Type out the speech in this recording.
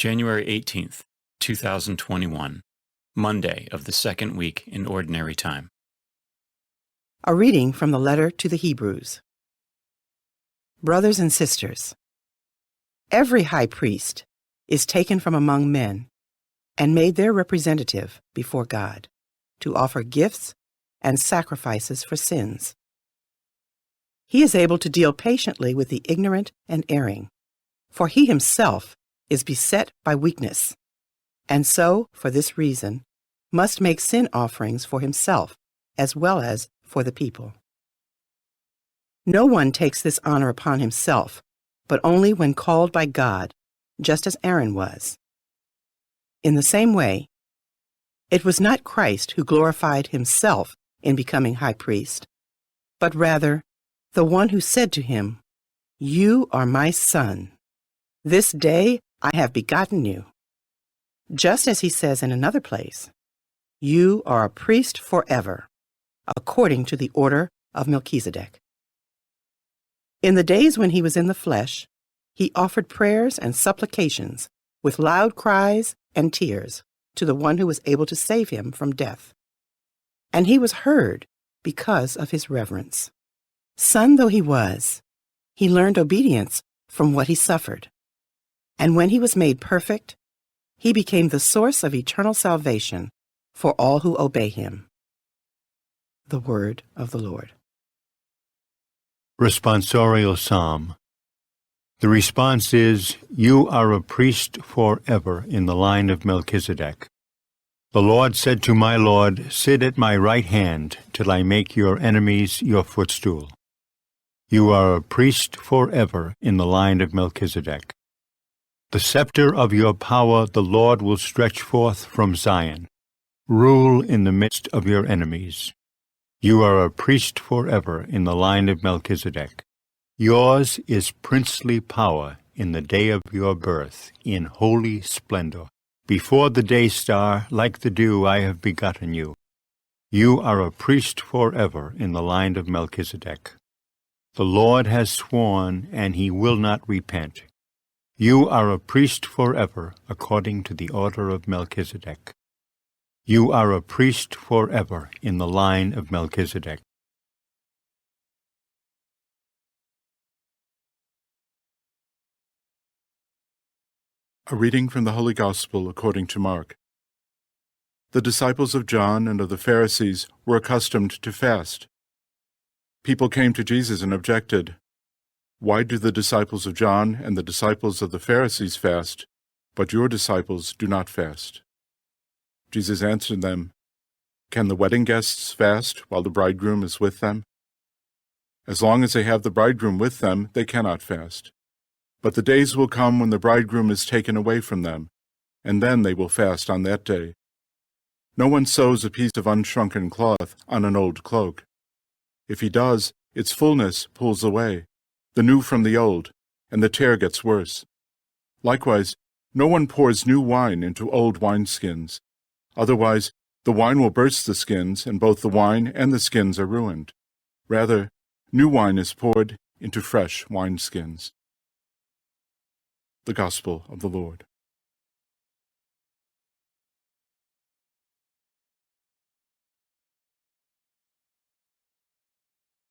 January 18th, 2021, Monday of the second week in Ordinary Time. A reading from the letter to the Hebrews. Brothers and sisters, every high priest is taken from among men and made their representative before God to offer gifts and sacrifices for sins. He is able to deal patiently with the ignorant and erring, for he himself is beset by weakness, and so, for this reason, must make sin offerings for himself as well as for the people. No one takes this honor upon himself, but only when called by God, just as Aaron was. In the same way, it was not Christ who glorified himself in becoming high priest, but rather the one who said to him, "You are my son. This day I have begotten you." Just as he says in another place, "You are a priest forever, according to the order of Melchizedek." In the days when he was in the flesh, he offered prayers and supplications with loud cries and tears to the one who was able to save him from death. And he was heard because of his reverence. Son though he was, he learned obedience from what he suffered. And when he was made perfect, he became the source of eternal salvation for all who obey him. The word of the Lord. Responsorial Psalm. The response is, "You are a priest forever in the line of Melchizedek." The Lord said to my Lord, "Sit at my right hand till I make your enemies your footstool." You are a priest forever in the line of Melchizedek. The scepter of your power the Lord will stretch forth from Zion. Rule in the midst of your enemies. You are a priest forever in the line of Melchizedek. Yours is princely power in the day of your birth, in holy splendor. Before the day star, like the dew, I have begotten you. You are a priest forever in the line of Melchizedek. The Lord has sworn, and he will not repent. You are a priest forever, according to the order of Melchizedek. You are a priest forever in the line of Melchizedek. A reading from the Holy Gospel according to Mark. The disciples of John and of the Pharisees were accustomed to fast. People came to Jesus and objected, "Why do the disciples of John and the disciples of the Pharisees fast, but your disciples do not fast?" Jesus answered them, "Can the wedding guests fast while the bridegroom is with them? As long as they have the bridegroom with them, they cannot fast. But the days will come when the bridegroom is taken away from them, and then they will fast on that day. No one sews a piece of unshrunken cloth on an old cloak. If he does, its fullness pulls away, the new from the old, and the tear gets worse. Likewise, no one pours new wine into old wineskins. Otherwise, the wine will burst the skins, and both the wine and the skins are ruined. Rather, new wine is poured into fresh wineskins." The Gospel of the Lord.